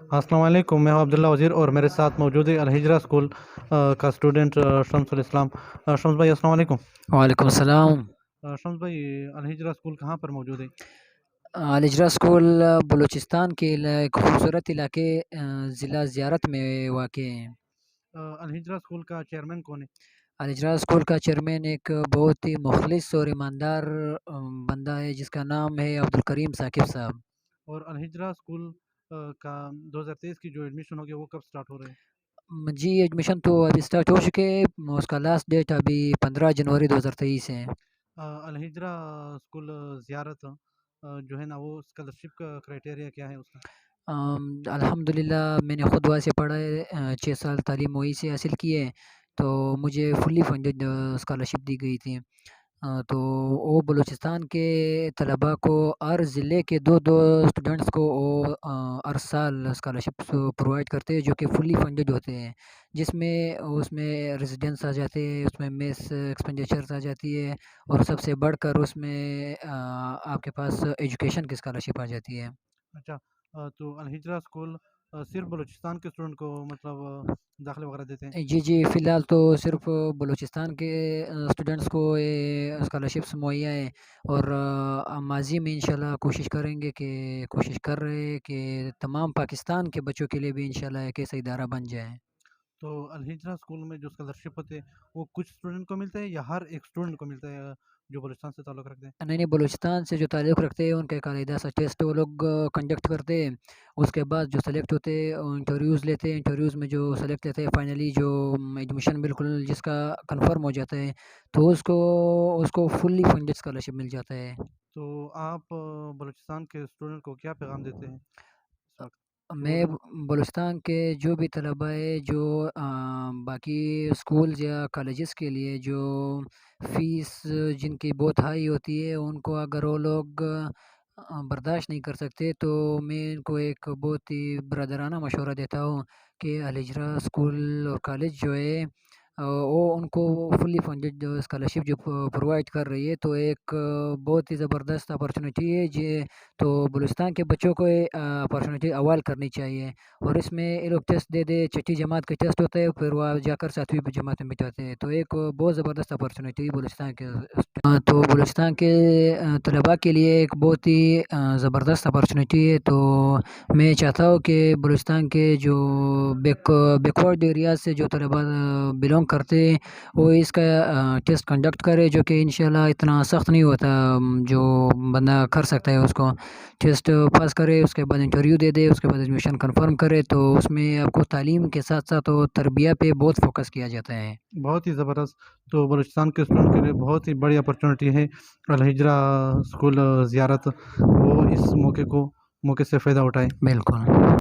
अस्सलाम वालेकुम, मैं हूं अब्दुल्ला वज़ीर और मेरे साथ मौजूद है अलहिजरा स्कूल का स्टूडेंट शम्सुल इस्लाम। शम्स भाई अस्सलाम वालेकुम। वालेकुम सलाम। शम्स भाई, अलहिजरा स्कूल कहाँ पर मौजूद है? अलहिजरा स्कूल बलूचिस्तान के एक खूबसूरत इलाके ज़िला ज़ियारत में वाक़ है। अलहिजरा स्कूल का चेयरमैन कौन है? अलहिजरा स्कूल का चेयरमैन एक बहुत ही मुखलिस और ईमानदार बंदा है जिसका नाम है अब्दुल करीम साकिब साहब। और अलहिजरा स्कूल का 2023 की जो एडमिशन हो गया वो कब स्टार्ट हो रहे हैं? जी एडमिशन तो अभी स्टार्ट हो चुके हैं, उसका लास्ट डेट अभी 15 जनवरी 2023 है। अलहिजरा स्कूल ज़ियारत जो है ना, वो स्कॉलरशिप का क्राइटेरिया क्या है उसका? अल्हम्दुलिल्लाह मैंने खुद वहाँ से पढ़ा है, 6 साल तालीम वहीं से हासिल की है, तो मुझे फुल्ली फंडेड स्कॉलरशिप दी गई थी। तो वो बलूचिस्तान के तलबा को हर ज़िले के 2-2 स्टूडेंट्स को वो हर साल स्कॉलरशिप्स प्रोवाइड करते हैं जो कि फुल्ली फंडेड होते हैं। जिसमें उसमें रेज़िडेंस आ जाते हैं, उसमें मेस एक्सपेंडिचर्स आ जाती है और सबसे बढ़कर उसमें आपके पास एजुकेशन की स्कॉलरशिप आ जाती है। अच्छा। तो अलहिजरा स्कूल सिर्फ बलूचिस्तान के स्टूडेंट को मतलब दाखिले वगैरह देते हैं? जी, जी, फ़िलहाल तो सिर्फ़ बलूचिस्तान के स्टूडेंट्स को ये स्कॉलरशिप्स मुहैया है और माज़ी में इंशाल्लाह कोशिश कर रहे हैं कि तमाम पाकिस्तान के बच्चों के लिए भी इंशाल्लाह एक ऐसा इदारा बन जाए। तो अलहिजरा स्कूल में जो स्कॉलरशिप होते हैं वो कुछ स्टूडेंट को मिलता है या हर एक स्टूडेंट को मिलता है जो बलूचिस्तान से ताल्लुक़ रखते हैं? नहीं, नहीं, बलूचिस्तान से जो ताल्लुक़ रखते हैं उनका एक अलहदा सा टेस्ट वो लोग कंडक्ट करते हैं। उसके बाद जो सेलेक्ट होते हैं इंटरव्यूज़ लेते हैं, इंटरव्यूज़ में जो सेलेक्ट होते हैं फाइनली जो एडमिशन बिल्कुल जिसका कन्फर्म हो जाता है, तो उसको उसको फुल्ली फंडेड स्कॉलरशिप मिल जाता है। तो आप बलूचिस्तान के स्टूडेंट को क्या पैगाम देते हैं इस अ, वक़्त? कि वो मैं जो बलूचिस्तान के जो भी तलबा है जो बाकी स्कूल्स या कॉलेजेस के लिए जो फ़ीस जिनकी बहुत हाई होती है उनको अगर वो लोग बर्दाश्त नहीं कर सकते तो मैं इनको एक बहुत ही ब्रदराना मशवरा देता हूँ कि अलहिजरा स्कूल और कॉलेज जो है वो उनको फुल्ली फंडेड स्कॉलरशिप जो प्रोवाइड कर रही है, तो एक बहुत ही ज़बरदस्त अपॉर्चुनिटी है जे तो बलूचिस्तान के बच्चों को ये अपॉर्चुनिटी अवाइल करनी चाहिए और इसमें ये लोग टेस्ट दे दे, छठी जमात का टेस्ट होता है, फिर वहाँ जाकर 7वीं जमात में बिठाते हैं। तो एक बहुत ज़बरदस्त अपॉर्चुनिटी है बलूचिस्तान के तो बलूचिस्तान के तलबा के लिए एक बहुत ही ज़बरदस्त अपॉर्चुनिटी है। तो मैं चाहता हूँ कि बलूचिस्तान के जो बैकवर्ड एरिया से जो तलबा बिलॉन्ग करते हैं, वो इसका टेस्ट कंडक्ट करे जो कि इंशाल्लाह इतना सख्त नहीं होता, जो बंदा कर सकता है उसको टेस्ट पास करे, उसके बाद इंटरव्यू दे दे, उसके बाद एडमिशन कंफर्म करे, तो उसमें आपको तालीम के साथ साथ वो तरबिया पे बहुत फोकस किया जाता है। बहुत ही ज़बरदस्त। तो बलूचिस्तान के स्टूडेंट के लिए बहुत ही बड़ी अपॉर्चुनिटी है अलहिजरा स्कूल ज़ियारत। वो इस मौके से फ़ायदा उठाएँ। बिल्कुल।